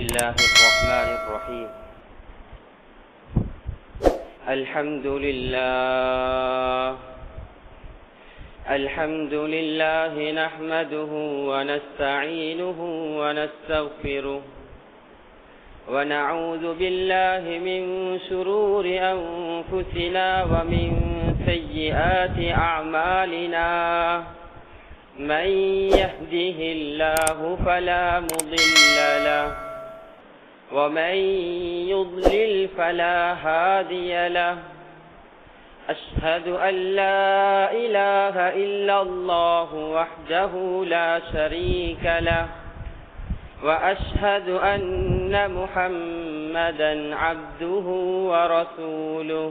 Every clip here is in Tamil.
الله الرحمن الرحيم الحمد لله نحمده ونستعينه ونستغفره ونعوذ بالله من شرور أنفسنا ومن سيئات أعمالنا من يهده الله فلا مضل له ومن يضلل فلا هادي له أشهد أن لا إله إلا الله وحده لا شريك له وأشهد أن محمدا عبده ورسوله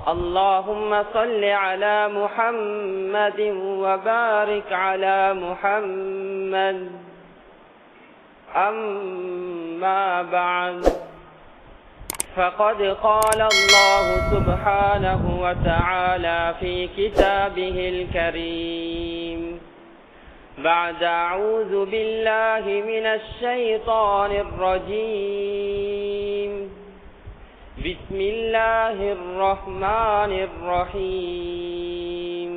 اللهم صل على محمد وبارك على محمد أما بعد فقد قال الله سبحانه وتعالى في كتابه الكريم بعد أعوذ بالله من الشيطان الرجيم بسم الله الرحمن الرحيم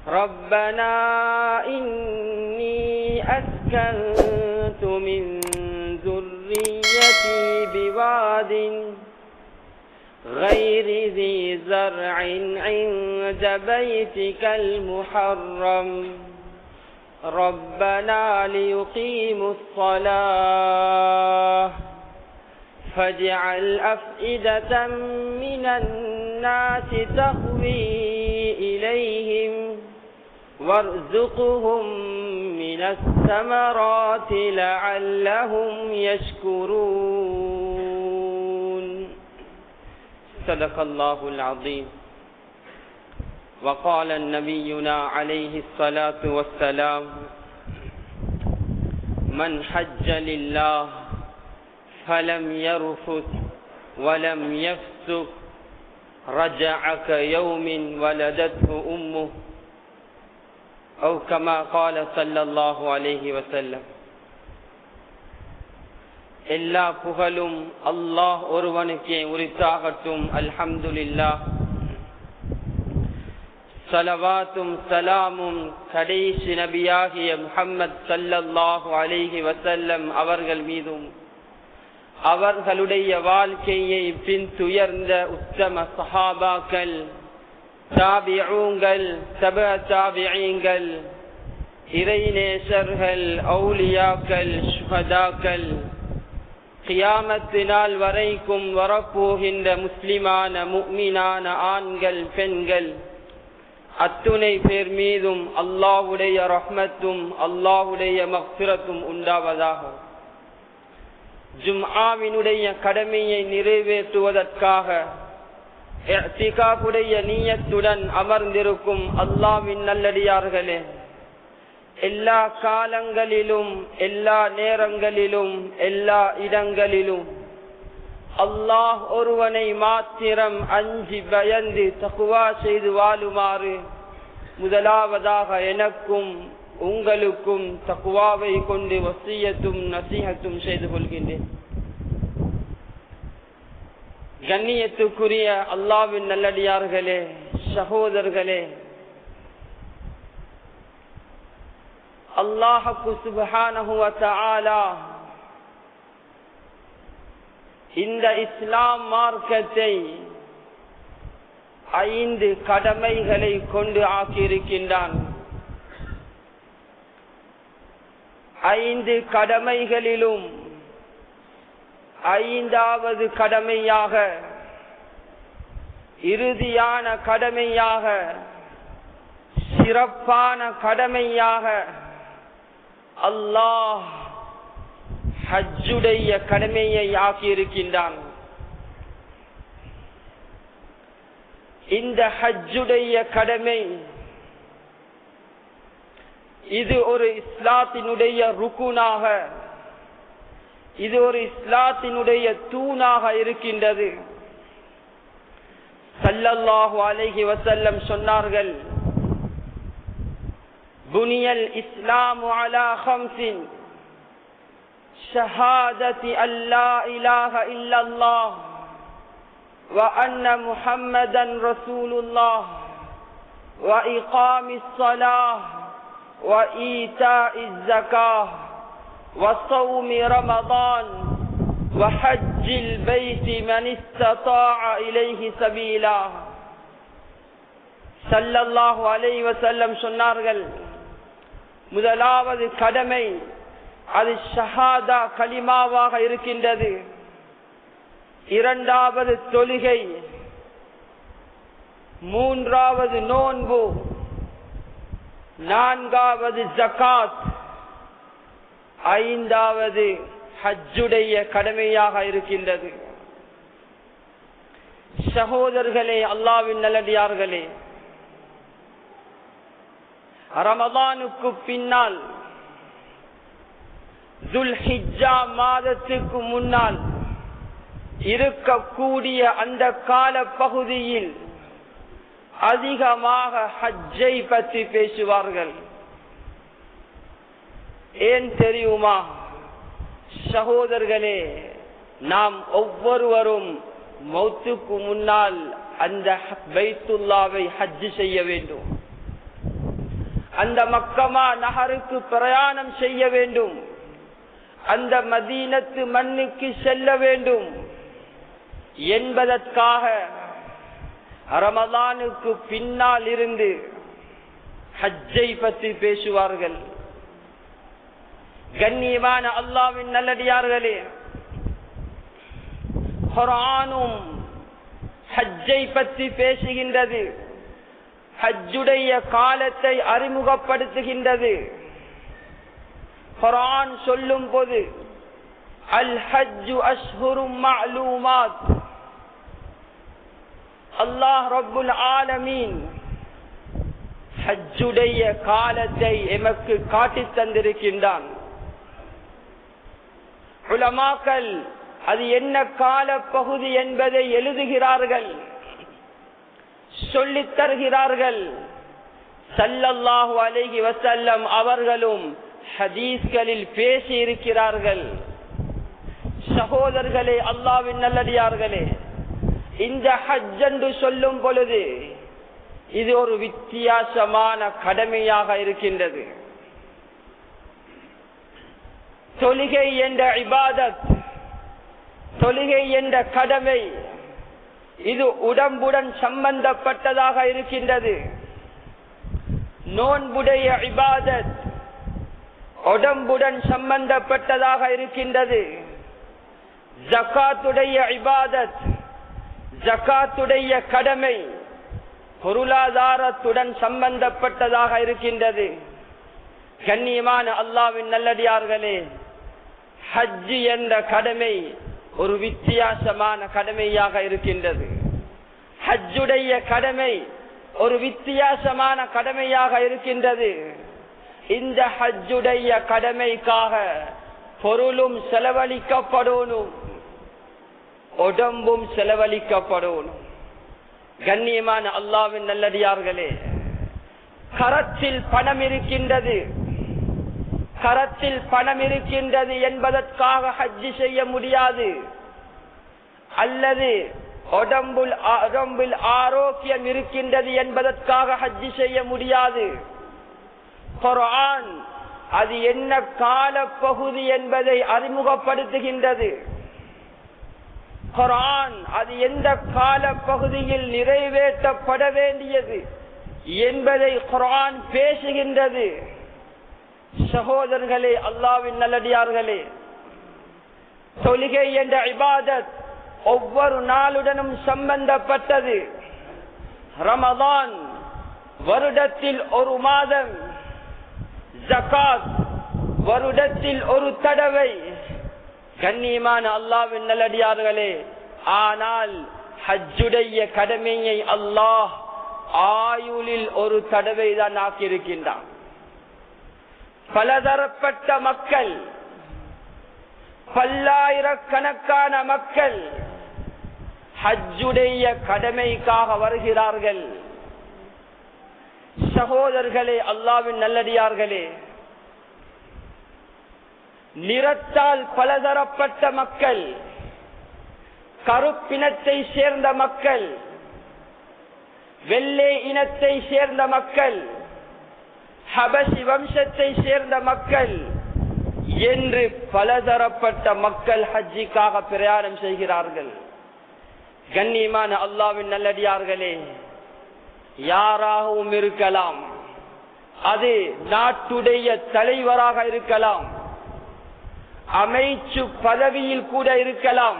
ربنا إني أسكنت من ذريتي بواد غير ذي زرع عند بيتك المحرم ربنا ليقيموا الصلاة فاجعل أفئدة من الناس تهوي إليهم وارزقهم من الثمرات لعلهم يشكرون صدق الله العظيم وقال نبينا عليه الصلاة والسلام من حج لله فلم يرفث ولم يفسق رجع كيوم ولدته أمه أو كما قال صلى الله عليه وسلم எல்லா புகழும் அல்லாஹ் ஒருவனுக்கே உரித்தாகட்டும். அல்ஹம்துலில்லாஹ். ஸலவாத்தும் ஸலாமும் கடைசி நபியாகிய முஹம்மத் ஸல்லல்லாஹு அலைஹி வஸல்லம் அவர்கள் மீதும் அவர்களுடைய வாழ்க்கையை பின்துயர்ந்த உத்தம சஹாபாக்கள், தாபிஊங்கள், தபஅ தாபிஈங்கள், இறைநேசர்கள், அவுலியாக்கள், ஷுஹதாக்கள், கியாமத்து நாள் வரைக்கும் வரப்போகின்ற முஸ்லிமான முஃமினான ஆண்கள் பெண்கள் அத்துணை பேர் மீதும் அல்லாஹ்வுடைய ரஹ்மத்தும் அல்லாஹ்வுடைய மக்ஃபிரத்தும் உண்டாவதாக. ஜும்ஆவினுடைய கடமையை நிறைவேற்றுவதற்காக இஅ்திகாஃபுடைய நியத்துடன் அமர்ந்திருக்கும் அல்லாஹ்வின் நல்லடியார்களே, எல்லா காலங்களிலும் எல்லா நேரங்களிலும் எல்லா இடங்களிலும் அல்லாஹ் ஒருவனை மாத்திரம் அஞ்சி பயந்து தக்வா செய்து வாழுமாறு முதலாவதாக எனக்கும் உங்களுக்கும் தக்வாவை கொண்டு வசியத்தும் நசீஹத்தும் செய்து கொள்கின்றேன். கண்ணியத்துக்குரிய அல்லாஹ்வின் நல்லடியார்களே, சகோதரர்களே, அல்லாஹ் சுப்ஹானஹு வ தஆலா இந்த இஸ்லாம் மார்க்கத்தை 5 கடமைகளை கொண்டு ஆக்கியிருக்கின்றான். 5 கடமைகளிலும் 5வது கடமையாக, இறுதியான கடமையாக, சிறப்பான கடமையாக அல்லாஹ் ஹஜ்ஜுடைய கடமையை ஆக்கியிருக்கின்றான். இந்த ஹஜ்ஜுடைய கடமை இது ஒரு இஸ்லாத்தினுடைய ருக்குனாக, இது ஒரு இஸ்லாத்தினுடைய தூணாக இருக்கின்றது. ஸல்லல்லாஹு அலைஹி வஸல்லம் சொன்னார்கள், புனியல் இஸ்லாமு அலா ஹம்ஸின் ஷஹாதத்தி அல்லா இலாஹ இல்லல்லாஹ் வ அன்ன முஹம்மதன் ரசூலுல்லாஹ் வ இகாமிஸ் ஸலாஹ் வ ஈதாஇஸ் ஸகாஹ் வ ஸௌமி ரமதான் வ ஹஜ்ஜில் பைத்தி மன் இஸ்ததாஅ இலைஹி சபீலா. ஸல்லல்லாஹு அலைஹி வஸல்லம் சொன்னார்கள், முதலாவது கடமை அது ஷஹாதா கலிமாவாக இருக்கின்றது. இரண்டாவது தொழுகை, மூன்றாவது நோன்பு, நான்காவது ஜகாத், ஐந்தாவது ஹஜ்ஜுடைய கடமையாக இருக்கின்றது. சகோதரர்களே, அல்லாஹ்வின் நல்லடியார்களே, ரமதானுக்கு பின்னால் துல்ஹிஜ்ஜா மாதத்துக்கு முன்னால் இருக்கக்கூடிய அந்த கால பகுதியில் அதிகமாக ஹஜ்ஜை பற்றி பேசுவார்கள். ஏன் தெரியுமா சகோதரர்களே? நாம் ஒவ்வொருவரும் மௌத்துக்கு முன்னால் அந்த பைத்துல்லாவை ஹஜ் செய்ய வேண்டும். அந்த மக்கமா நகருக்கு பிரயாணம் செய்ய வேண்டும். அந்த மதீனத்து மண்ணுக்கு செல்ல வேண்டும் என்பதற்காக ரமலானுக்கு பின்னால் இருந்து ஹஜ்ஜை பற்றி பேசுவார்கள். கண்ணியமான அல்லாஹ்வின் நல்லடியார்களே, குர்ஆனும் ஹஜ்ஜை பற்றி பேசுகின்றது. ஹஜ்ஜுடைய காலத்தை அறிமுகப்படுத்துகின்றது. குர்ஆன் சொல்லும் போது அல் ஹஜ்ஜு அஷ்ஹுரும் மஅலூமாத், அல்லாஹ் ரப்புல் ஆலமீன் ஹஜ்ஜுடைய காலத்தை எமக்கு காட்டித் தந்திருக்கின்றான். உலமாக்கள் அது என்ன கால பகுதி என்பதை எழுதுகிறார்கள், சொல்லித் தருகிறார்கள். ஸல்லல்லாஹு அலைஹி வஸல்லம் அவர்களும் ஹதீஸ்களில் பேசி இருக்கிறார்கள். சகோதரர்களே, அல்லாஹ்வின் நல்லடியார்களே, இந்த ஹஜ் என்று சொல்லும் பொழுது இது ஒரு வித்தியாசமான கடமையாக இருக்கின்றது. தொழுகை என்ற இபாதத், தொழுகை என்ற கடமை, இது உடம்புடன் சம்பந்தப்பட்டதாக இருக்கின்றது. நோன்புடைய இபாதத் உடம்புடன் சம்பந்தப்பட்டதாக இருக்கின்றது. ஜகாத்துடைய இபாதத், ஜகாத்துடைய கடமை பொருளாதாரத்துடன் சம்பந்தப்பட்டதாக இருக்கின்றது. கண்ணியமான அல்லாஹ்வின் நல்லடியார்களே, ஹஜ் என்ற கடமை ஒரு வித்தியாசமான கடமையாக இருக்கின்றது. ஹஜ்ஜுடைய கடமை ஒரு வித்தியாசமான கடமையாக இருக்கின்றது. இந்த ஹஜ்ஜுடைய கடமைக்காக பொருளும் செலவழிக்கப்படணும், உடம்பும் செலவழிக்கப்படணும். கண்ணியமான அல்லாஹ்வின் நல்லடியார்களே, கரத்தில் பணம் இருக்கின்றது, கரத்தில் பணம் இருக்கின்றது என்பதற்காக ஹஜ் செய்ய முடியாது. அல்லது உடம்பில் ஆரோக்கியம் இருக்கின்றது என்பதற்காக ஹஜ் செய்ய முடியாது. குர்ஆன் அது என்ன கால பகுதி என்பதை அறிமுகப்படுத்துகின்றது. குர்ஆன் அது எந்த கால பகுதியில் நிறைவேற்றப்பட வேண்டியது என்பதை குர்ஆன் பேசுகின்றது. சகோதரர்களே, அல்லாஹ்வின் நல்லடியார்களே, தொழுகை என்ற இபாதத் ஒவ்வொரு நாளுடனும் சம்பந்தப்பட்டது. ரமதான் வருடத்தில் ஒரு மாதம், ஜகாத் வருடத்தில் ஒரு தடவை. கண்ணியமான அல்லாஹ்வின் நல்லடியார்களே, ஆனால் ஹஜ்ஜுடைய கடமையை அல்லாஹ் ஆயுளில் ஒரு தடவை தான் ஆக்கியிருக்கின்றான். பலதரப்பட்ட மக்கள், பல்லாயிரக்கணக்கான மக்கள் ஹஜ்ஜுடைய கடமைக்காக வருகிறார்கள். சகோதரர்களே, அல்லாஹ்வின் நல்லடியார்களே, நிறத்தால் பலதரப்பட்ட மக்கள், கருப்பினத்தை சேர்ந்த மக்கள், வெள்ளை இனத்தை சேர்ந்த மக்கள், ஹபஷி வம்சத்தை சேர்ந்த மக்கள் என்று பலதரப்பட்ட மக்கள் ஹஜ்ஜிக்காக பிரயாணம் செய்கிறார்கள். கண்ணியமான அல்லாஹ்வின் நல்லடியார்களே, யாராகவும் இருக்கலாம், அது நாட்டுடைய தலைவராக இருக்கலாம், அமைச்சு பதவியில் கூட இருக்கலாம்,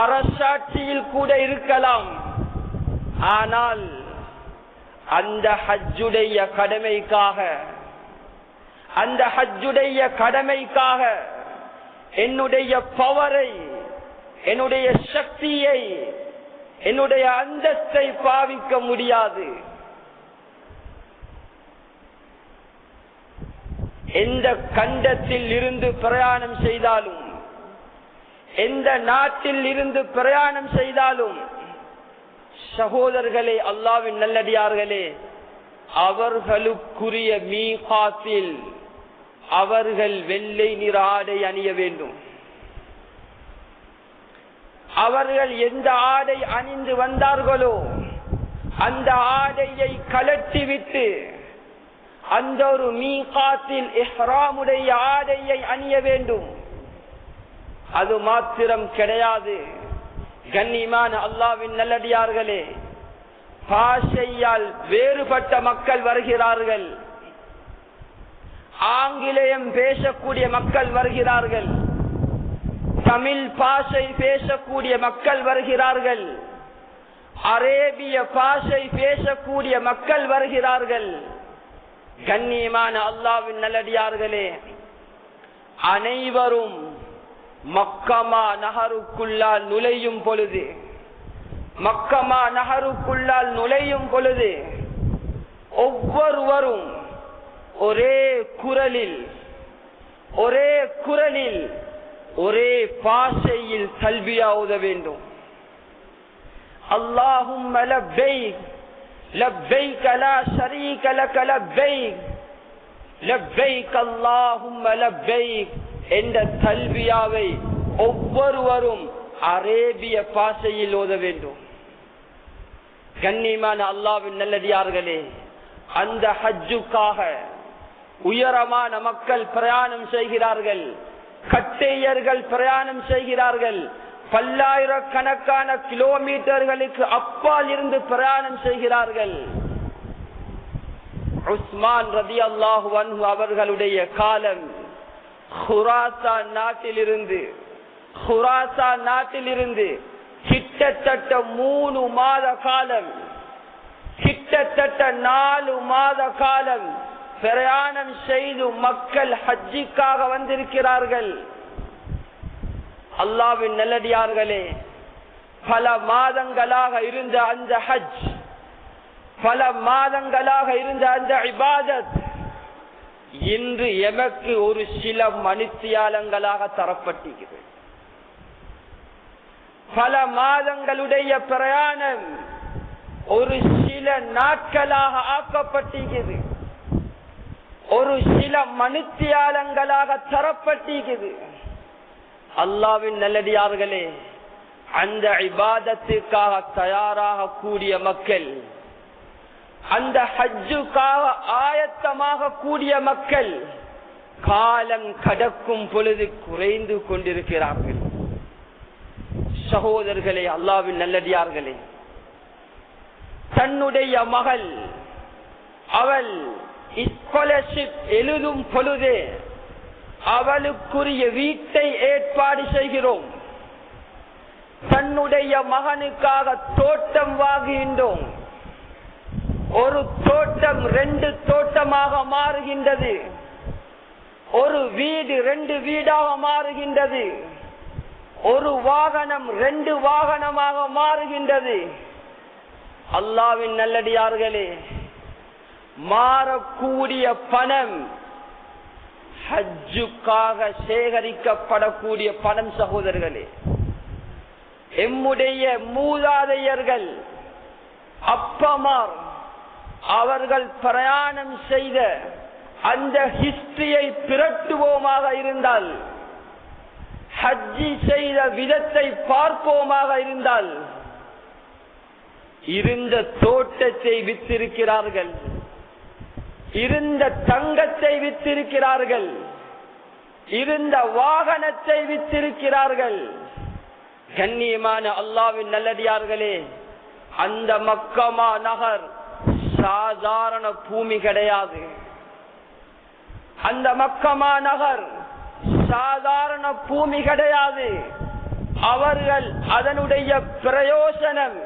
அரசாட்சியில் கூட இருக்கலாம். ஆனால் அந்த ஹஜ்ஜுடைய கடமைக்காக என்னுடைய பவரை, என்னுடைய சக்தியை, என்னுடைய அந்தஸ்தை பாவிக்க முடியாது. எந்த கண்டத்தில் இருந்து பிரயாணம் செய்தாலும், எந்த நாட்டில் இருந்து பிரயாணம் செய்தாலும், சகோதரர்களே, அல்லாஹ்வின் நல்லடியார்களே, அவர்களுக்குரிய மீகாத்தில் அவர்கள் வெள்ளை நிற ஆடை அணிய வேண்டும். அவர்கள் எந்த ஆடை அணிந்து வந்தார்களோ அந்த ஆடையை கலட்டிவிட்டு அந்த ஒரு மீகாத்தில் இஹ்ராமுடைய ஆடையை அணிய வேண்டும். அது மாத்திரம் கிடையாது. கண்ணியமான அல்லாஹ்வின் நல்லடியார்களே, பாஷையால் வேறுபட்ட மக்கள் வருகிறார்கள். ஆங்கிலேயம் பேசக்கூடிய மக்கள் வருகிறார்கள், தமிழ் பாஷை பேசக்கூடிய மக்கள் வருகிறார்கள், அரேபிய பாஷை பேசக்கூடிய மக்கள் வருகிறார்கள். கண்ணியமான அல்லாஹ்வின் நல்லடியார்களே, அனைவரும் மக்கமா நகருக்குள்ளால் நுழையும் பொழுது ஒவ்வொருவரும் ஒரே குரலில் ஒரே பாஷையில் தல்பியா ஓத வேண்டும். அல்லாஹும்ம லப்பைக் லப்பைக் லா ஷரீக லக லப்பைக் லப்பைக் அல்லாஹும்ம லப்பைக் என்ற தல்பியாவை ஒவ்வொருவரும் அரேபிய பாஷையில் ஓத வேண்டும். கண்ணியமான அல்லாஹ்வின் நல்லடியார்களே, அந்த ஹஜ்ஜுக்காக உயரமான மக்கள் பிரயாணம் செய்கிறார்கள், கட்டையர்கள் பிரயாணம் செய்கிறார்கள், பல்லாயிரக்கணக்கான கிலோமீட்டர்களுக்கு அப்பால் இருந்து பிரயாணம் செய்கிறார்கள். உஸ்மான் ரலியல்லாஹு அன்ஹு அவர்களுடைய காலம் குராசான் நாட்டிலிருந்து கிட்டத்தட்ட 3 மாத காலம், கிட்டத்தட்ட 4 மாத காலம் பிரயாணம் செய்து மக்கள் ஹஜ்ஜிக்காக வந்திருக்கிறார்கள். அல்லாஹ்வின் நல்லடியார்களே, பல மாதங்களாக இருந்த அந்த ஹஜ், பல மாதங்களாக இருந்த அந்த இபாதத் இன்று எமக்கு ஒரு சில மணித்தியாலங்களாக தரப்பட்டிருக்கிறது. பல மாதங்களுடைய பிரயாணம் ஒரு சில நாட்களாக ஆக்கப்பட்டிருக்கிறது, ஒரு சில மணித்தியாலங்களாக தரப்பட்டிருக்கிறது. அல்லாஹ்வின் நல்லடியார்களே, அந்த இபாதத்துக்காக தயாராக கூடிய மக்கள், அந்த ஹஜ்ஜுக்காக ஆயத்தமாக கூடிய மக்கள் காலம் கடக்கும் பொழுது குறைந்து கொண்டிருக்கிறார்கள். சகோதரர்களே, அல்லாஹ்வின் நல்லடியார்களே, தன்னுடைய மகள் அவள் ஸ்காலர்ஷிப் எழுதும் பொழுது அவளுக்குரிய வீட்டை ஏற்பாடு செய்கிறோம். தன்னுடைய மகனுக்காக தோட்டம் வாங்குகின்றோம். ஒரு தோட்டம் 2 தோட்டமாக மாறுகின்றது, ஒரு வீடு 2 வீடாக மாறுகின்றது, ஒரு வாகனம் 2 வாகனமாக மாறுகின்றது. அல்லாஹ்வின் நல்லடியார்களே, மாறக்கூடிய பணம் ஹஜ்ஜுக்காக சேகரிக்கப்படக்கூடிய பணம். சகோதரர்களே, எம்முடைய மூதாதையர்கள், அப்பமார் அவர்கள் பிரயாணம் செய்த அந்த ஹிஸ்டரியை பிரட்டுவோமாக இருந்தால், ஹஜ்ஜி செய்த விதத்தை பார்ப்போமாக இருந்தால், இருந்த தோட்டத்தை வித்திருக்கிறார்கள், இருந்த தங்கத்தை வித்திருக்கிறார்கள், இருந்த வாகனத்தை வித்திருக்கிறார்கள். கண்ணியமான அல்லாஹ்வின் நல்லடியார்களே, அந்த மக்கமா நகர் சாதாரண பூமி கிடையாது. அந்த மக்கமா நகர் சாதாரண பூமி கிடையாது. அவர்கள் அதனுடைய பிரயோசனம்,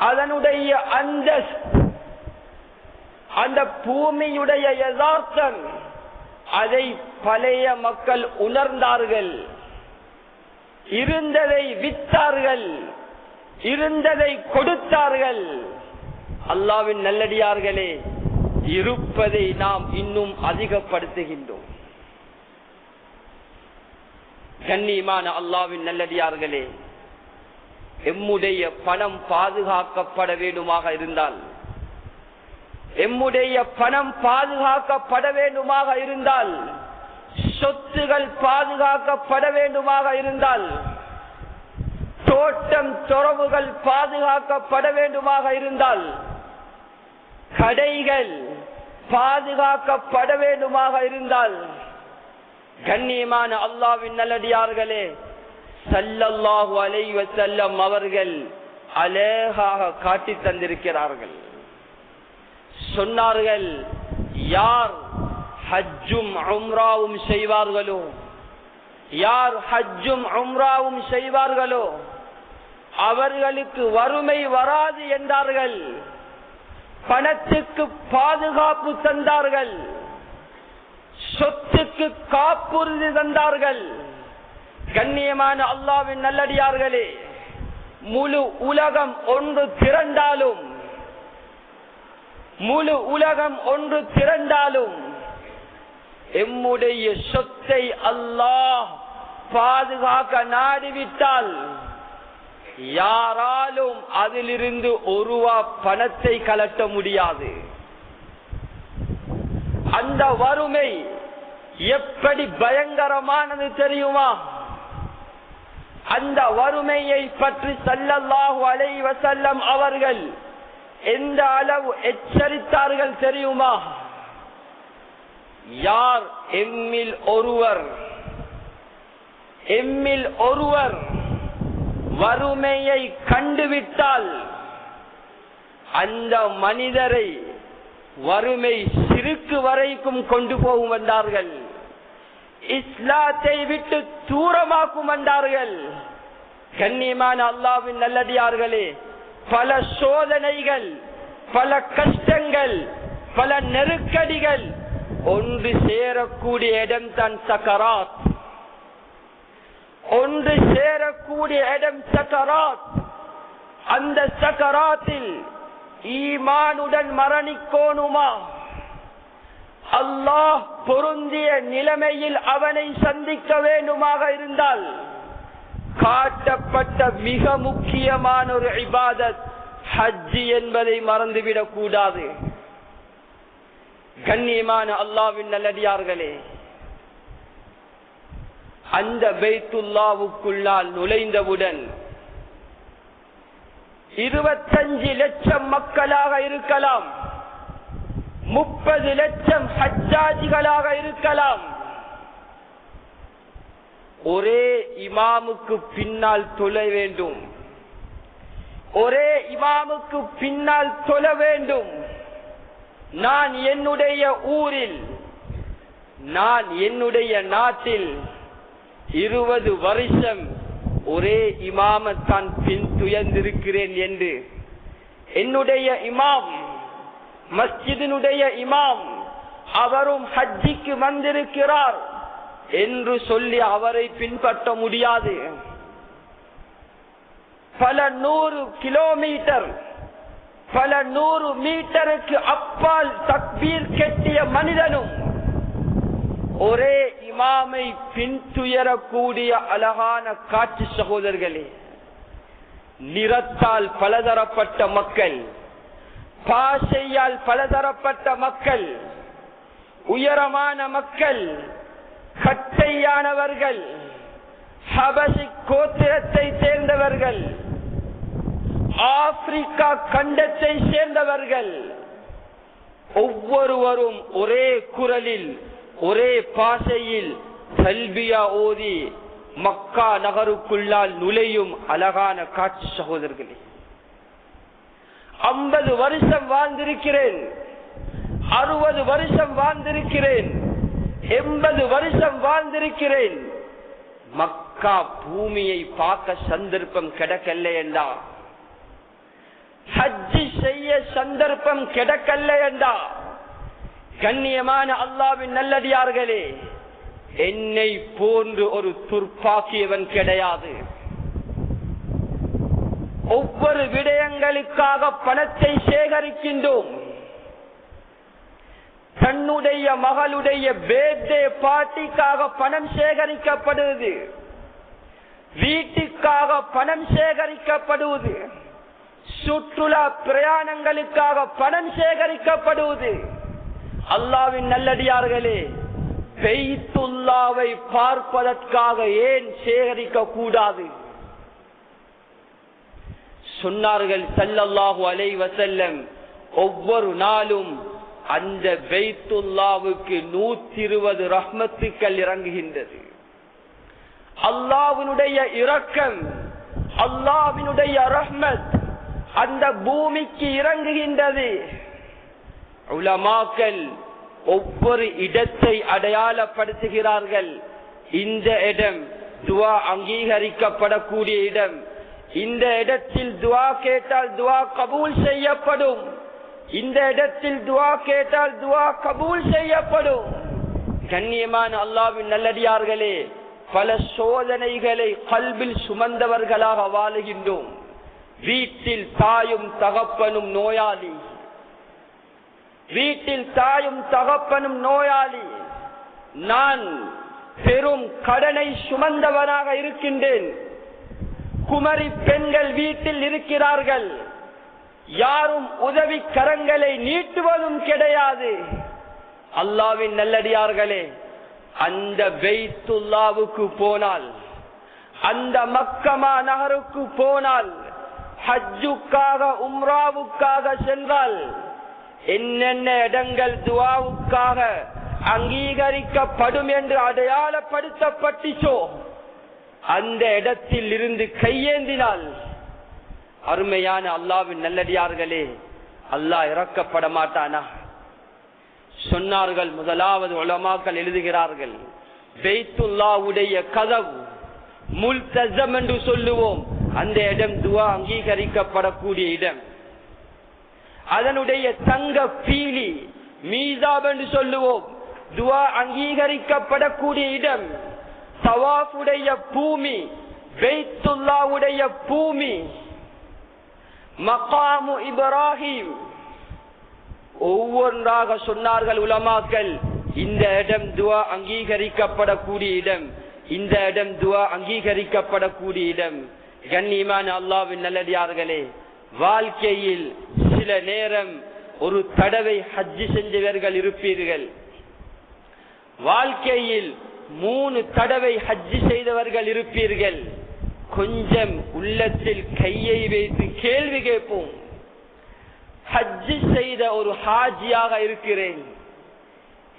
அதனுடைய அந்த பூமியுடைய யதார்த்தம், அதை பழைய மக்கள் உணர்ந்தார்கள். இருந்ததை வித்தார்கள், இருந்ததை கொடுத்தார்கள். அல்லாஹ்வின் நல்லடியார்களே, இருப்பதை நாம் இன்னும் அதிகப்படுத்துகின்றோம். கண்ணியமான அல்லாஹ்வின் நல்லடியார்களே, எம்முடைய பணம் பாதுகாக்கப்பட வேண்டுமாக இருந்தால், எம்முடைய பணம் பாதுகாக்கப்பட வேண்டுமாக இருந்தால், சொத்துகள் பாதுகாக்கப்பட வேண்டுமாக இருந்தால், தோட்டம் துறவுகள் பாதுகாக்கப்பட வேண்டுமாக இருந்தால், கடைகள் பாதுகாக்கப்பட வேண்டுமாக இருந்தால், கண்ணியமான அல்லாஹ்வின் நல்லடியார்களே, ஸல்லல்லாஹு அலைஹி வஸல்லம் அவர்கள் அழகாக காட்டி தந்திருக்கிறார்கள். சொன்னார்கள், யார் ஹஜ்ஜும் உம்ராவும் செய்வார்களோ, யார் ஹஜ்ஜும் உம்ராவும் செய்வார்களோ அவர்களுக்கு வறுமை வராது என்றார்கள். பணத்துக்கு பாதுகாப்பு தந்தார்கள், சொத்துக்கு காப்புறுதி தந்தார்கள். கண்ணியமான அல்லாஹ்வின் நல்லடியார்களே, முழு உலகம் ஒன்று திரண்டாலும், முழு உலகம் ஒன்று திரண்டாலும் எம்முடைய சொத்தை அல்லாஹ் பாதுகாக்க நாடிவிட்டால் யாராலும் அதிலிருந்து ஒரு ரூபா பணத்தை கலட்ட முடியாது. அந்த வறுமை எப்படி பயங்கரமானது தெரியுமா? அந்த வறுமையை பற்றி ஸல்லல்லாஹு அலைஹி வஸல்லம் அவர்கள் எந்த அளவு எச்சரித்தார்கள் தெரியுமா? யார் எம்மில் ஒருவர் வறுமையை கண்டுவிட்டால் அந்த மனிதரை வறுமை சிறுக்கு வரைக்கும் கொண்டு போகும் என்றார்கள். இஸ்லாத்தை விட்டு தூரமாக்கும் என்றார்கள். கண்ணியமான அல்லாஹ்வின் நல்லடியார்களே, பல சோதனைகள், பல கஷ்டங்கள், பல நெருக்கடிகள் ஒன்று சேரக்கூடிய இடம் தான் சக்கராத். ஒன்று சேரக்கூடிய இடம் சக்கராத். அந்த சக்கராத்தில் ஈமானுடன் மரணிக்கோணுமா? அல்லாஹ் பொருந்திய நிலைமையில் அவனை சந்திக்க வேண்டுமாக இருந்தால் காட்டப்பட்ட மிக முக்கியமான ஒரு இபாதத் ஹஜ் என்பதை மறந்துவிடக் கூடாது. கண்ணியமான அல்லாஹ்வின் நல்லடியார்களே, அந்த பைத்துல்லாவுக்குள்ளால் நுழைந்தவுடன் 25 லட்சம் மக்களாக இருக்கலாம், 30 லட்சம் ஹஜ்ஜாஜிகளாக இருக்கலாம். ஒரே இமாமுக்கு பின்னால் தொழ வேண்டும், ஒரே இமாமுக்கு பின்னால் தொழ வேண்டும். நான் என்னுடைய ஊரில், நான் என்னுடைய நாட்டில் 20 வருஷம் ஒரே இமாமத்தான் பின் துயர்ந்திருக்கிறேன் என்று என்னுடைய இமாம், மஸ்ஜிதினுடைய இமாம், அவரும் ஹஜ்ஜிக்கு வந்திருக்கிறார் என்று சொல்லி அவரை பின்பற்ற முடியாது. பல 100 கிலோமீட்டர், பல 100 மீட்டருக்கு அப்பால் தக்பீர் கட்டிய மனிதனும் ஒரே இமாமை பின்துயரக்கூடிய அழகான காட்சி. சகோதரர்களே, நிறத்தால் பலதரப்பட்ட மக்கள், பாஷையால் பலதரப்பட்ட மக்கள், உயரமான மக்கள், கட்டையானவர்கள், ஹபஷி கோத்திரத்தை சேர்ந்தவர்கள், ஆப்பிரிக்கா கண்டத்தை சேர்ந்தவர்கள், ஒவ்வொருவரும் ஒரே குரலில் ஒரே பாஷையில் தல்பியா ஓதி மக்கா நகருக்குள்ளால் நுழையும் அழகான காட்சி சகோதரர்களே. 50 வருஷம் வாழ்ந்திருக்கிறேன், 60 வருஷம் வாழ்ந்திருக்கிறேன், 80 வருஷம் வாழ்ந்திருக்கிறேன். மக்கா பூமியை பார்க்க சந்தர்ப்பம் கிடைக்கல என்றா, ஹஜ் செய்ய சந்தர்ப்பம் கிடைக்கல என்றா, கண்ணியமான அல்லாஹ்வின் நல்லடியார்களே, என்னை போன்று ஒரு துர்ப்பாக்கியவன் கிடையாது. ஒவ்வொரு விடயங்களுக்காக பணத்தை சேகரிக்கின்றோம். தன்னுடைய மகளுடைய பேர்தே பார்ட்டிக்காக பணம் சேகரிக்கப்படுவது, வீட்டுக்காக பணம் சேகரிக்கப்படுவது, சுற்றுலா பிரயாணங்களுக்காக பணம் சேகரிக்கப்படுவது. அல்லாஹ்வின் நல்லடியார்களே, பைத்துல்லாவை பார்ப்பதற்காக ஏன் சேகரிக்க கூடாது? சொன்னார்கள் ஸல்லல்லாஹு அலைஹி வஸல்லம், ஒவ்வொரு நாளும் அந்த பைத்துல்லாவுக்கு 120 ரஹ்மத்துக்கள் இறங்குகின்றது. அல்லாஹ்வினுடைய இரக்கம், அல்லாஹ்வினுடைய ரஹ்மத் அந்த பூமிக்கு இறங்குகின்றது. உலமாக்கள் ஒவ்வொரு இடத்தை அடையாளப்படுத்துகிறார்கள். இந்த இடம் துஆ அங்கீகரிக்கப்படக்கூடிய இடம், இந்த இடத்தில் துஆ கேட்டால் துஆ கபூல் செய்யப்படும், இந்த இடத்தில் துஆ கேட்டால் துஆ கபூல் செய்யப்படும். கண்ணியமான அல்லாஹ்வின் நல்லடியார்களே, பல சோதனைகளை கல்பில் சுமந்தவர்களாக வாழுகின்றோம். வீட்டில் தாயும் தகப்பனும் நோயாளி, வீட்டில் தாயும் தகப்பனும் நோயாளி, நான் பெரும் கடனை சுமந்தவனாக இருக்கின்றேன். குமரி பெண்கள் வீட்டில் இருக்கிறார்கள், யாரும் உதவி கரங்களை நீட்டுவதும் கிடையாது. அல்லாஹ்வின் நல்லடியார்களே, அந்த பைத்துல்லாவுக்கு போனால், அந்த மக்கமா நகருக்கு போனால், ஹஜ்ஜுக்காக உம்ராவுக்காக சென்றால், என்னென்ன இடங்கள் துஆவுக்காக அங்கீகரிக்கப்படும் என்று அடையாளப்படுத்தப்பட்டுச்சோ அந்த இடத்தில் இருந்து கையேந்தினால், அருமையான அல்லாஹ்வின் நல்லடியார்களே, அல்லாஹ் இறக்கப்பட மாட்டானா? சொன்னார்கள், முதலாவது உலமாக்கள் எழுதுகிறார்கள், பைத்துல்லாவுடைய கதவு முல்தஸம் என்று சொல்லுவோம், அந்த இடம் துஆ அங்கீகரிக்கப்படக்கூடிய இடம். அதனுடைய தங்க பீலி மீசாப் என்று சொல்லுவோம், துஆ அங்கீகரிக்கப்படக்கூடிய இடம். தவாஃபுடைய பூமி, பைத்துல்லாவுடைய பூமி, மகாமு இப்ராஹிம், ஒவ்வொன்றாக சொன்னார்கள் உலமாக்கள். இந்த இடம் துஆ அங்கீகரிக்கப்படக்கூடிய இடம், இந்த இடம் துஆ அங்கீகரிக்கப்படக்கூடிய இடம். கண்ணியமான அல்லாஹ்வின் நல்லடியார்களே, வாழ்க்கையில் சில நேரம் ஒரு தடவை ஹஜ் செஞ்சவர்கள் இருப்பீர்கள், வாழ்க்கையில் 3 தடவை ஹஜ் செய்தவர்கள் இருப்பீர்கள். கொஞ்சம் உள்ளத்தில் கையை வைத்து கேள்வி கேட்போம். ஹஜ் செய்த ஒரு ஹாஜியாக இருக்கிறேன்,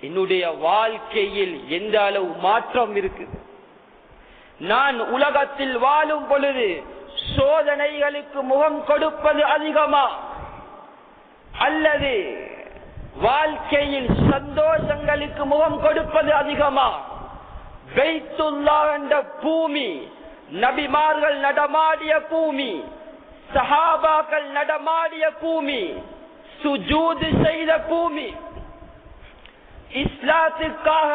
என்னுடைய வாழ்க்கையில் எந்த அளவு மாற்றம் இருக்குது? நான் உலகத்தில் வாழும் பொழுது சோதனைகளுக்கு முகம் கொடுப்பது அதிகமா, அல்லது வாழ்க்கையில் சந்தோஷங்களுக்கு முகம் கொடுப்பது அதிகமா? பைத்துல்லாஹ் என்ற பூமி, நபிமார்கள் நடமாடிய பூமி, சஹாபாக்கள் நடமாடிய பூமி, சுஜூது செய்த பூமி, இஸ்லாத்துக்காக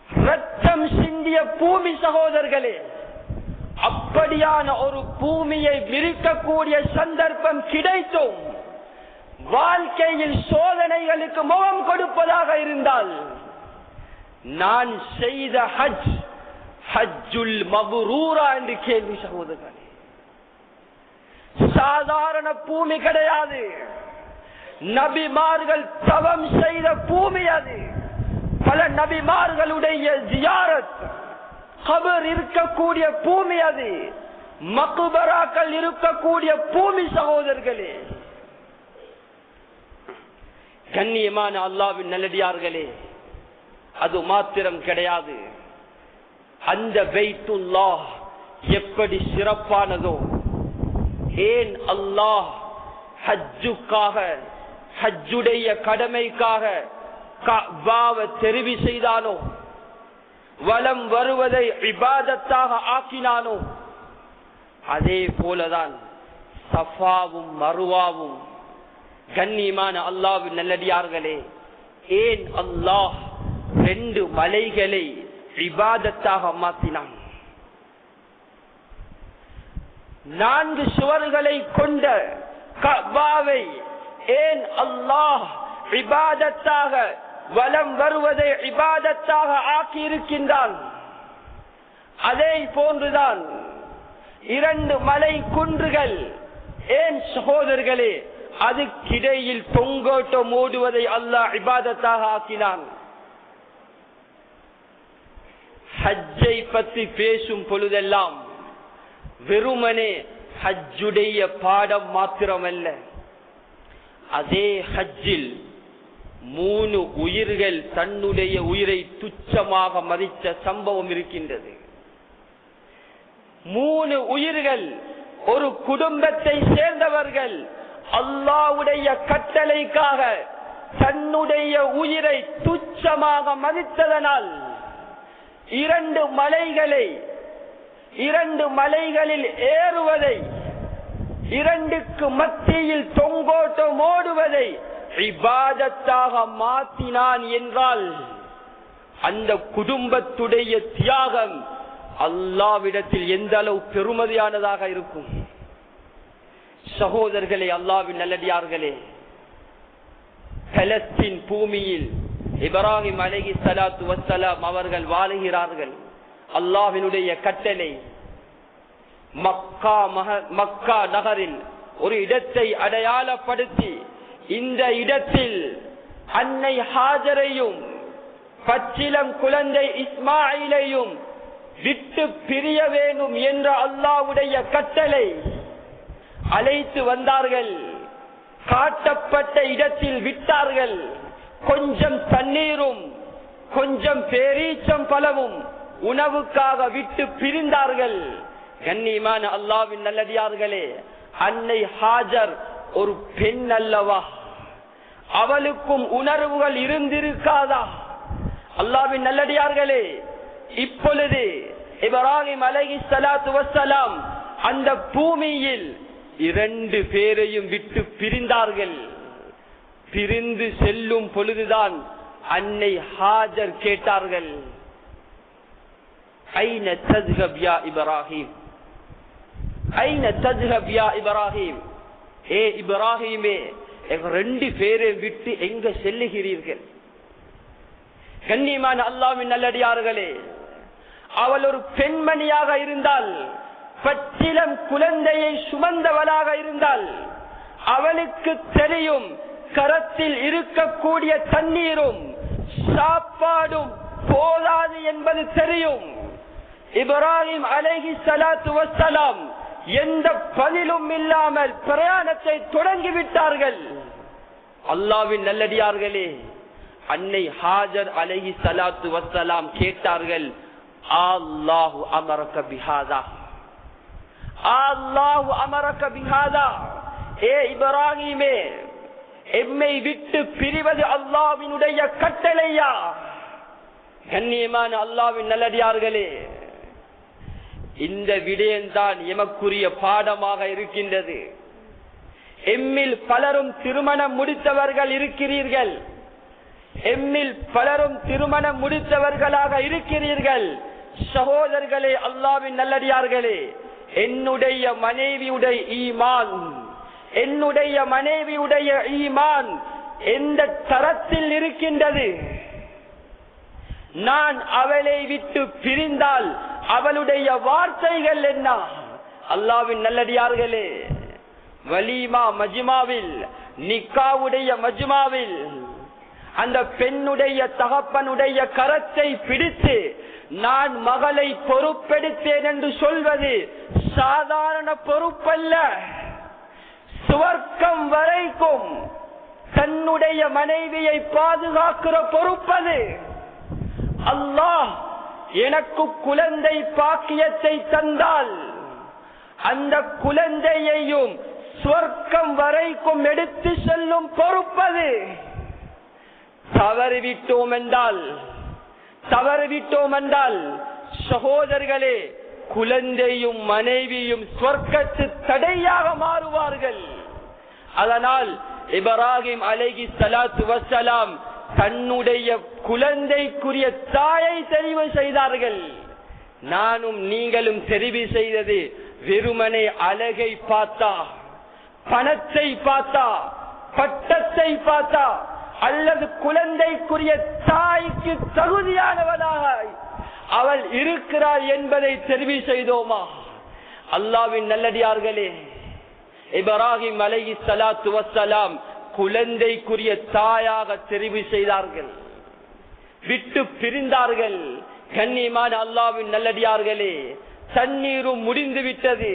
ரத்தம் சிந்திய பூமி சகோதரர்களே. அப்படியான ஒரு பூமியை விரிக்கக்கூடிய சந்தர்ப்பம் கிடைத்தும் வாழ்க்கையில் சோதனைகளுக்கு முகம் கொடுப்பதாக இருந்தால், நான் செய்த ஹஜ் ஹஜ்ஜுல் மப்ரூரா என்று கேள்வி சகோதரர்களே. சாதாரண பூமி கிடையாது. நபிமார்கள் தவம் செய்த பூமி அது. பல நபிமார்களுடைய ஜியாரத் கபர் இருக்கக்கூடிய பூமி அது. மக்பராக்கள் இருக்கக்கூடிய பூமி சகோதரர்களே. கண்ணியமான அல்லாஹ்வின் நல்லடியார்களே, அது மாத்திரம் கிடையாது. அந்த பைத்துல்லாஹ் எப்படி சிறப்பானதோ, ஏன் அல்லாஹ் ஹஜ்ஜுக்காக, ஹஜ்ஜுடைய கடமைக்காக கஅபாவை தெரிவு செய்தானோ, வலம் வருவதை இபாதத்தாக ஆக்கினானோ, அதே போலதான் சஃபாவும் மருவாவும். கண்ணியமான அல்லாஹ்வின் நல்லடியார்களே, ஏன் அல்லாஹ் 2 மலைகளை இபாதத்தாக மாற்றினான்? 4 சுவர்களை கொண்ட கஅபாவை ஏன் அல்லாஹ் இபாதத்தாக, வலம் வருவதை இபாதத்தாக ஆக்கி இருக்கின்றான்? அதே போன்றுதான் 2 மலை குன்றுகள். ஏன் சகோதரர்களே, அதுக்கிடையில் தொங்கோட்டம் ஓடுவதை அல்லாஹ் இபாதத்தாக ஆக்கினான்? ஹஜ்ஜை பற்றி பேசும் பொழுதெல்லாம் வெறுமனே ஹஜ்ஜுடைய பாடம் மாத்திரமல்ல, அதே ஹஜ்ஜில் 3 உயிர்கள் தன்னுடைய உயிரை துச்சமாக மதித்த சம்பவம் இருக்கின்றது. 3 உயிர்கள், ஒரு குடும்பத்தை சேர்ந்தவர்கள், அல்லாஹ்வுடைய கட்டளைக்காக தன்னுடைய உயிரை துச்சமாக மதித்ததனால் 2 மலைகளை, 2 மலைகளில் ஏறுவதை, 2க்கு மத்தியில் தொங்கோட்டம் ஓடுவதை இபாதத்தாக மாற்றினான் என்றால், அந்த குடும்பத்துடைய தியாகம் அல்லாஹ்விடத்தில் எந்த அளவு பெருமதியானதாக இருக்கும்? சகோதரர்களே, அல்லாஹ்வின் நல்லடியார்களே, பலஸ்தீன் பூமியில் இப்ராஹிம் அலைஹிஸ்ஸலாத்து வஸ்ஸலாம் அவர்கள் வாழுகிறார்கள். அல்லாஹ்வினுடைய கட்டளை, மக்கா நகரில் ஒரு இடத்தை அடையாளப்படுத்தி, இந்த இடத்தில் அன்னை ஹாஜரையும் பச்சிலம் குழந்தை இஸ்மாயிலையும் விட்டு பிரிய வேண்டும் என்ற அல்லாஹ்வுடைய கட்டளை. அழைத்து வந்தார்கள், காட்டப்பட்ட இடத்தில் விட்டார்கள். கொஞ்சம் தண்ணீரும் கொஞ்சம் பேரீச்சம் பழமும் உணவுக்காக விட்டு பிரிந்தார்கள். கண்ணியமான அல்லாஹ்வின் நல்லடியார்களே, அன்னை ஹாஜர் ஒரு பெண் அல்லவா? அவளுக்கும் உணர்வுகள் இருந்திருக்காதா? அல்லாஹ்வின் நல்லடியார்களே, இப்பொழுது இப்ராஹிம் அலைஹிஸ்ஸலாத்து வஸ்ஸலாம் அந்த பூமியில் 2 பேரையும் விட்டு பிரிந்தார்கள். பிரிந்து செல்லும் பொழுதுதான் அன்னை ஹாஜர் கேட்டார்கள், ஐன தஸ்ஹப் யா இப்ராஹிம், ஐன தஸ்ஹப் யா இப்ராஹிம், ஏ இப்ராஹிமே, 2 பேரை விட்டு எங்க செல்லுகிறீர்கள்? கண்ணியமான அல்லாஹ்வின் நல்லடியார்களே, அவள் ஒரு பெண்மணியாக இருந்தால், பச்சிலம் குழந்தையை சுமந்தவளாக இருந்தால், அவளுக்கு தெரியும் கரத்தில் இருக்கக்கூடிய தண்ணீரும் சாப்பாடும் போதாது என்பது தெரியும். இப்ராஹிம் அலைஹிஸ்ஸலாத்து வஸ்ஸலாம் எந்த பதிலும் இல்லாமல் பிரயாணத்தை தொடங்கிவிட்டார்கள். அல்லாஹ்வின் நல்லடியார்களே, அன்னை ஹாஜர் அலைஹிஸ்ஸலாத்து வஸ்ஸலாம் கேட்டார்கள், அல்லாஹு அமரக பிஹாதா, அல்லாஹு அமரக பிஹாதா, ஏ இப்ராஹிமே, எம்மை விட்டு பிரிவது அல்லாஹ்வினுடைய கட்டளையா? கண்ணியமான அல்லாஹ்வின் நல்லடியார்களே, இந்த விடயம்தான் எமக்குரிய பாடமாக இருக்கின்றது. எம்மில் பலரும் திருமணம் முடித்தவர்கள் இருக்கிறீர்கள், எம்மில் பலரும் திருமணம் முடித்தவர்களாக இருக்கிறீர்கள். சகோதரர்களே, அல்லாஹ்வின் நல்லடியார்களே, என்னுடைய மனைவியுடைய ஈமான், என்னுடைய மனைவியுடைய ஈமான் எந்த தரத்தில் இருக்கின்றது? நான் அவளை விட்டு பிரிந்தால் அவளுடைய வார்த்தைகள் என்ன? அல்லாஹ்வின் நல்லடியார்களே, வலீமா மஜ்மாவில் நிக்காவுடைய மஜ்மாவில் அந்த பெண்ணுடைய தகப்பனுடைய கரத்தை பிடித்து நான் மகளை பொறுப்பெடுத்தேன் என்று சொல்வது சாதாரண பொறுப்பல்ல. சுவர்க்கம் வரைக்கும் தன்னுடைய மனைவியை பாதுகாக்கிற பொறுப்பது. அல்லாஹ் எனக்கு குழந்தை பாக்கியத்தை தந்தால் அந்த குழந்தையையும் சுவர்க்கம் வரைக்கும் எடுத்து செல்லும் பொறுப்பது. தவறிவிட்டோம் என்றால் சகோதரர்களே, குழந்தையும் மனைவியும் சொர்க்கத்து தடையாக மாறுவார்கள். அதனால் இப்ராஹிம் அலைஹிஸ்ஸலாத்து வஸ்ஸலாம் தன்னுடைய குழந்தைக்குரிய தாயை தெரிவு செய்தார்கள். நானும் நீங்களும் தெரிவு செய்தது வெறுமனே அழகை பார்த்தா, பணத்தை பார்த்தா, பட்டத்தை பார்த்தா, அல்லது குழந்தைக்குரிய தாய்க்கு தகுதியானவனாக அவள் இருக்கிறாள் என்பதை தெரிவு செய்தோமா? அல்லாஹ்வின் நல்லடியார்களே, இப்ராஹிம் அலைஹிஸ்ஸலாத்து வஸ்ஸலாம் குழந்தைக்குரிய தாயாக தெரிவு செய்தார்கள். விட்டு பிரிந்தார்கள். கண்ணியமான அல்லாஹ்வின் நல்லடியார்களே, தண்ணீரும் முடிந்து விட்டது,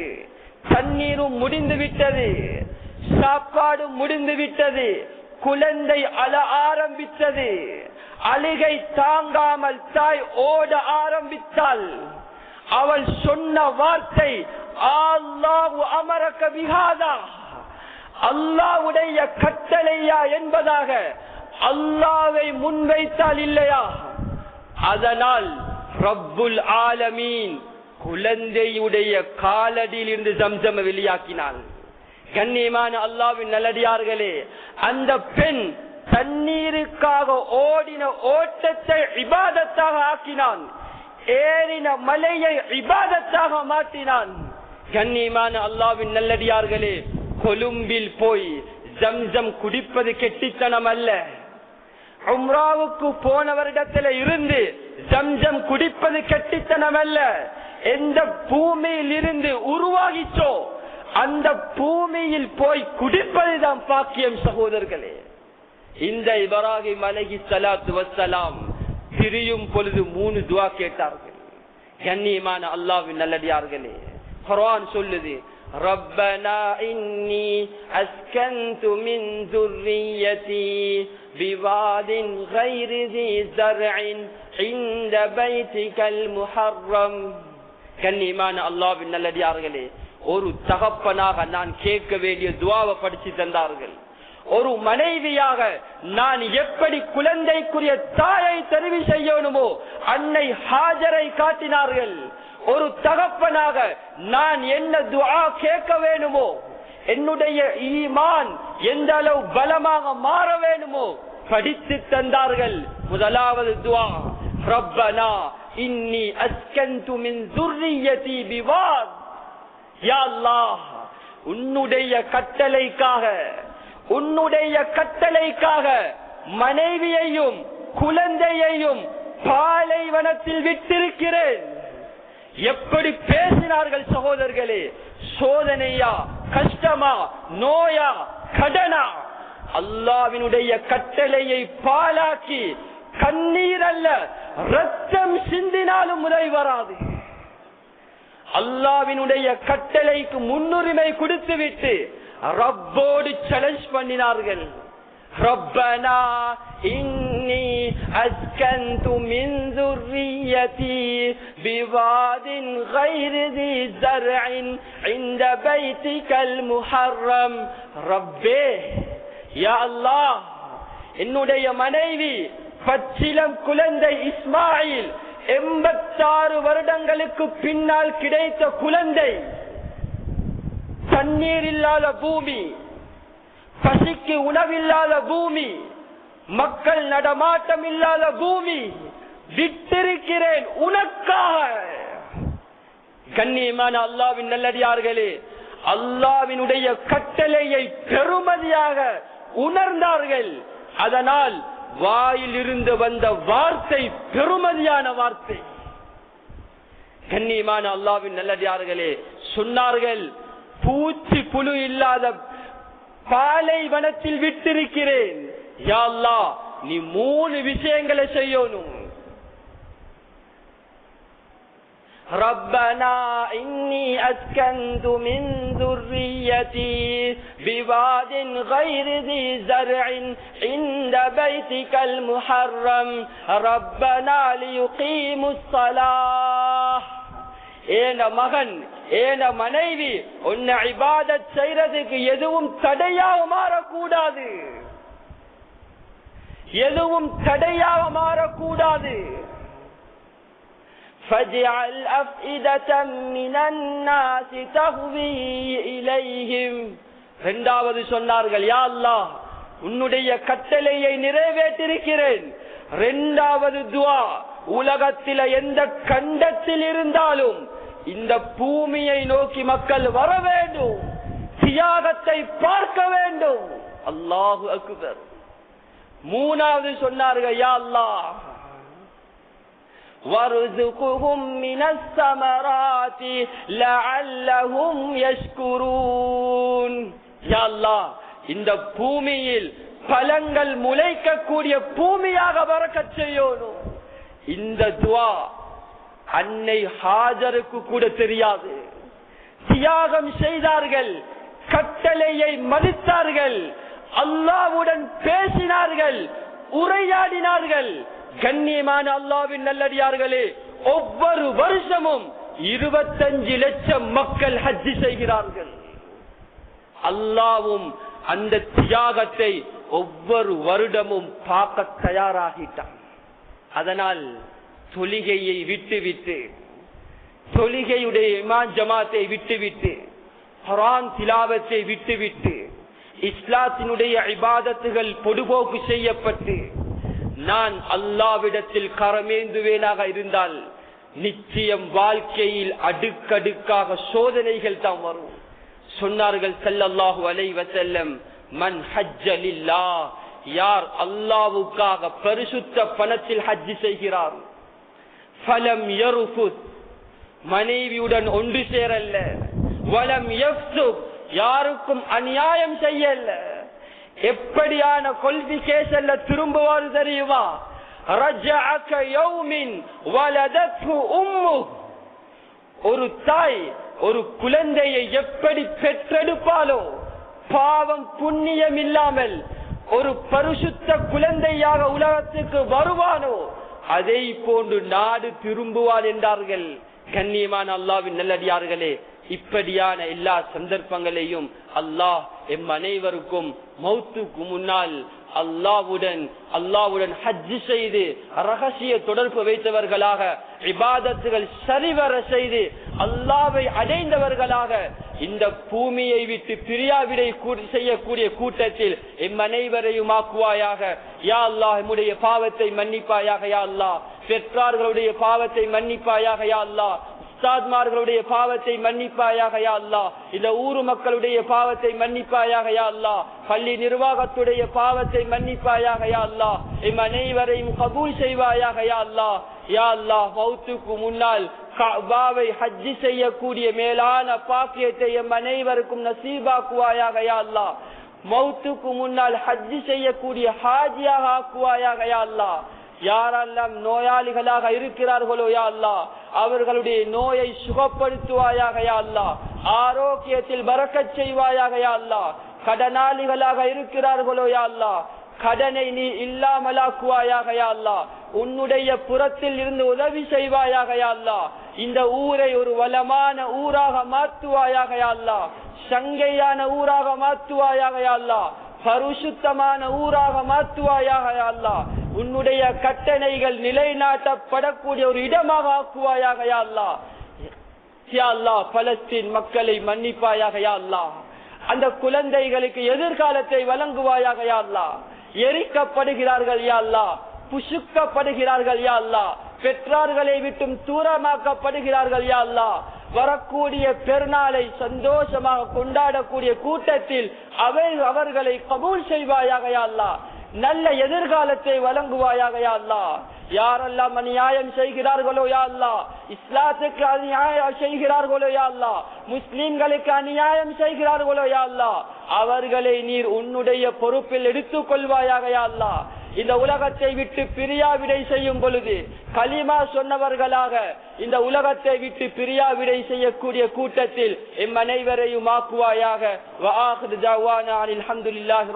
சாப்பாடு முடிந்து விட்டது, குழந்தை அழ ஆரம்பித்தது. அழுகை தாங்காமல் தாய் ஓட ஆரம்பித்தாள். அவள் சொன்ன வார்த்தை, அல்லாஹு அமரக பிஹாதா, அல்லாஹ்வுடைய கட்டளையா என்பதாக அல்லாஹ்வை முன்வைத்தால் இல்லையா? அதனால் ரப்புல் ஆலமீன் குழந்தையுடைய காலடியில் இருந்து ஜம்ஜம் வெளியாக்கினாள். கண்ணியமான அல்லாஹ்வின் நல்லடியார்களே, அந்த பெண் தண்ணீருக்காக ஓடின ஓட்டத்தை இபாதத்தாக ஆக்கினான். ஏறின மலையை இபாதத்தாக மாற்றினான். கண்ணியமான அல்லாஹ்வின் நல்லடியார்களே, கொழும்பில் போய் ஜம்ஜம் குடிப்பது கெட்டித்தனம் அல்ல. உம்ராவுக்கு போனவரிடத்தில் இருந்து ஜம்ஜம் குடிப்பது கெட்டித்தனம் அல்ல. எந்த பூமியில் இருந்து உருவாகிச்சோ அந்த பூமியில் போய் குடிப்பதுதான் பாக்கியம். சகோதரர்களே, இந்த இப்ராஹிம் அலைஹிஸ்ஸலாத்து வஸ்ஸலாம் பிரியும் பொழுது 3 துஆ கேட்டார்கள். கண்ணியமான அல்லாஹ்வின் நல்லடியார்களே, குர்ஆன் சொல்லுது, ரப்பனா இன்னி அஸ்கன்து மின் ذُرِّيَّتِي பிவாதின் கைரி ذِي زرع عند بيتك المحرم. கண்ணியமான அல்லாஹ்வின் நல்லடியார்களே, ஒரு தகப்பனாக நான் கேட்க வேண்டிய துஆவை படிச்சு தந்தார்கள். ஒரு மனைவியாக நான் எப்படி குழந்தைக்குரிய தாயை தெரிவு செய்யணுமோ அன்னை ஹாஜரை காட்டினார்கள். ஒரு தகப்பனாக நான் என்ன துஆ கேட்க வேணுமோ, என்னுடைய ஈமான் எந்த அளவு பலமாக மாற வேணுமோ படித்து தந்தார்கள். முதலாவது துஆ, ரப்பனா இன்னி அஸ்கன்து மின் ذُرِّيَّتِي பிவாத். யா அல்லாஹ், உன்னுடைய கட்டளைக்காக மனைவியையும் குழந்தையையும் பாலைவனத்தில் விட்டிருக்கிறேன். எப்படி பேசினார்கள் சகோதரர்களே! சோதனையா, கஷ்டமா, நோயா, கடனா, அல்லாஹ்வினுடைய கட்டளையை பாலாக்கி கண்ணீர் அல்ல ரத்தம் சிந்தினாலும் உதவி வராது. அல்லாஹ்வினுடைய கட்டளைக்கு முன்னுரிமை கொடுத்து விட்டு ரப்போடு சேலஞ்ச் பண்ணினார்கள். ரப்பனா இன்னி அஸ்கன்து மின் ذُرِّيَّتِي பிவாதின் கைரி ذِي زرع عند بيتك المحرم. ரப்பே, யா அல்லாஹ், என்னுடைய மனைவி பச்சிலம் குழந்தை இஸ்மாயில் 86 வருடங்களுக்கு பின்னால் கிடைத்த குழந்தை, தண்ணீர் இல்லாத பூமி, பசிக்கு உணவில்லாத பூமி, மக்கள் நடமாட்டம் இல்லாத பூமி விட்டிருக்கிறேன் உனக்காக. கண்ணியமான அல்லாஹ்வின் நல்லடியார்களே, அல்லாஹ்வினுடைய கட்டளையை பெருமதியாக உணர்ந்தார்கள். அதனால் வாயில் இருந்து வந்த வார்த்தை பெருமதியான வார்த்தை. கண்ணியமான அல்லாஹ்வின் நல்லடியார்களே, சொன்னார்கள், பூச்சி புழு இல்லாத பாலைவனத்தில் விட்டிருக்கிறேன். யா அல்லாஹ், நீ 3 விஷயங்களை செய்யணும். ربنا إني أسكنت من ذريتي بواد غير ذي زرع عند بيتك المحرم ربنا ليقيموا الصلاة. ஏன மகன் ஏன மனைவி உன்னை இபாதத் செய்யறதுக்கு எதுவும் தடையாக மாறக்கூடாது, எதுவும் தடையாக மாறக்கூடாது. فَاجْعَلْ أَفْئِدَةً مِنَ النَّاسِ تَهْوِي إِلَيْهِمْ. இரண்டாவது சொன்னார்கள், யா அல்லாஹ், உன்னுடைய கட்டளையை நிறைவேற்றிருக்கிறேன். இரண்டாவது துஆ, உலகத்தில எந்த கண்டத்தில் இருந்தாலும் இந்த பூமியை நோக்கி மக்கள் வர வேண்டும், தியாகத்தை பார்க்க வேண்டும். அல்லாஹு அக்பர். மூணாவது சொன்னார்கள், யா அல்லாஹ், وَارْزُقْهُمْ مِنَ الثَّمَرَاتِ لَعَلَّهُمْ يَشْكُرُونَ. யா அல்லாஹ், இந்த பூமியில் பழங்கள் முளைக்கக்கூடிய பூமியாக பரக்கத் செய்யணும். இந்த துஆ அன்னை ஹாஜருக்கு கூட தெரியாது. தியாகம் செய்தார்கள், கட்டளையை மதித்தார்கள், அல்லாஹ்வுடன் பேசினார்கள், உரையாடினார்கள். கண்ணியமான அல்லாஹ்வின் நல்லடியார்களே, ஒவ்வொரு வருஷமும் 25 லட்சம் மக்கள் ஹஜ் செய்கிறார்கள். அல்லாஹ்வும் அந்த தியாகத்தை ஒவ்வொரு வருடமும் பார்க்க தயாராகிட்டான். அதனால் தொழுகையை விட்டுவிட்டு, தொழுகையுடைய இமாம் ஜமாத்தை விட்டுவிட்டு, குர்ஆன் திலாவத்தை விட்டுவிட்டு, இஸ்லாத்தினுடைய இபாதத்துகள் பொடுபோக்கு செய்யப்பட்டு நான் அல்லாஹ்விடத்தில் கரமேந்துவேனாக இருந்தால் நிச்சயம் வாழ்க்கையில் அடுக்கடுக்காக சோதனைகள் தான் வரும். சொன்னார்கள் ஸல்லல்லாஹு அலைஹி வஸல்லம், மன் ஹஜ்ஜ லில்லாஹ், யார் அல்லாஹ்வுக்காக பரிசுத்த பணத்தில் ஹஜ் செய்கிறார், ஃபலம் யர்ஃபுத், மனைவியுடன் ஒன்று சேரல்ல, வலம் யஃப்சுக், யாருக்கும் அநியாயம் செய்யல, எப்படியான குவாலிஃபிகேஷன்ல திரும்புவார் தெரியுமா? ரஜஅக யௌமின் வலதத்ஹு உம்மு, ஒரு தாய் ஒரு குழந்தையை எப்படி பெற்றெடுப்பாலோ, பாவம் புண்ணியம் இல்லாமல் ஒரு பரிசுத்த குழந்தையாக உலகத்துக்கு வருவானோ அதை போன்று நாடு திரும்புவான் என்றார்கள். கண்ணியமான அல்லாஹ்வின் நல்லடியார்களே, இப்படியான எல்லா சந்தர்ப்பங்களையும் அல்லாஹ் எம் அனைவருக்கும் மௌத்துக்கு முன்னால் அல்லாஹ்வுடன் ஹஜ் செய்து ரகசிய தொடர்பு வைத்தவர்களாக, இபாதத்துகள் சரிவர செய்து அல்லாஹ்வை அடைந்தவர்களாக இந்த பூமியை விட்டு பிரியாவிடை செய்யக்கூடிய கூட்டத்தில் எம் அனைவரையும் ஆக்குவாயாக. யா அல்லாஹ், எம்முடைய பாவத்தை மன்னிப்பாயாக. யா அல்லாஹ், பெற்றார்களுடைய பாவத்தை மன்னிப்பாயாக. யா அல்லாஹ், உஸ்தாத்மார்களுடைய பாவத்தை மன்னிப்பாயாக. யா அல்லாஹ், இந்த ஊரு மக்களுடைய பாவத்தை மன்னிப்பாயாக. யா அல்லாஹ், பள்ளி நிர்வாகத்துடைய பாவத்தை மன்னிப்பாயாக. யா அல்லாஹ், எம் அனைவரையும் கபூல் செய்வாயாக. யா அல்லாஹ், யா அல்லாஹ், மௌத்துக்கு முன்னால் கஅபாவை ஹஜ் செய்யக்கூடிய மேலான பாக்கியத்தை எம் அனைவருக்கும் நசீபாக்குவாயாக. யா அல்லாஹ், மௌத்துக்கு முன்னால் ஹஜ் செய்யக்கூடிய ஹாஜியாக ஆக்குவாயாக. யா அல்லாஹ், யாரெல்லாம் நோயாளிகளாக இருக்கிறார்களோ யா அல்லாஹ், அவர்களுடைய நோயை சுகப்படுத்துவாயாக. யா அல்லாஹ், ஆரோக்கியத்தில் பரக்கத் செய்வாயாக. யா அல்லாஹ், கடனாளிகளாக இருக்கிறார்களோ யா அல்லாஹ், கடனை நீ இல்லாமலாக்குவாயாக. யா அல்லாஹ், உன்னுடைய புறத்தில் இருந்து உதவி செய்வாயாக. யா அல்லாஹ், இந்த ஊரை ஒரு வளமான ஊராக மாற்றுவாயாக. யா அல்லாஹ், சங்கையான ஊராக மாற்றுவாயாக. யா அல்லாஹ், பரிசுத்தமான ஊராக மாற்றுவாயாக. யா அல்லாஹ், உன்னுடைய கட்டளைகள் நிலைநாட்டப்படக்கூடிய ஒரு இடமாக ஆக்குவாயாக. யா அல்லாஹ், யா அல்லாஹ், பலஸ்தீன் மக்களை மன்னிப்பாயாக. யா அல்லாஹ், அந்த குழந்தைகளுக்கு எதிர்காலத்தை வழங்குவாயாக. யா அல்லாஹ், எரிக்கப்படுகிறார்கள். யா அல்லாஹ், புசுக்கப்படுகிறார்கள். யா அல்லாஹ், பெற்றார்களை விட்டும் தூரமாக்கப்படுகிறார்கள். யா அல்லாஹ், வரக்கூடிய பெருநாளை சந்தோஷமாக கொண்டாடக்கூடிய கூட்டத்தில் அவர்களை கபூல் செய்வாயாக. யா அல்லாஹ், நல்ல எதிர்காலத்தை வழங்குவாயாக யா அல்லாஹ். யாரெல்லாம் அநியாயம் செய்கிறார்களோ யா அல்லாஹ், இஸ்லாத்துக்கு அநியாயம் செய்கிறார்களோ யா அல்லாஹ், முஸ்லிம்களுக்கு அநியாயம் செய்கிறார்களோ யா அல்லாஹ், அவர்களை நீர் உன்னுடைய பொறுப்பில் எடுத்துக் கொள்வாயாக யா அல்லாஹ். இந்த உலகத்தை விட்டு பிரியாவிடை செய்யும் பொழுது கலிமா சொன்னவர்களாக இந்த உலகத்தை விட்டு பிரியாவிடை செய்யக்கூடிய கூட்டத்தில் எம் அனைவரையும் ஆக்குவாயாக. வ ஆகிரு தஅவானா அல்ஹம்துலில்லாஹி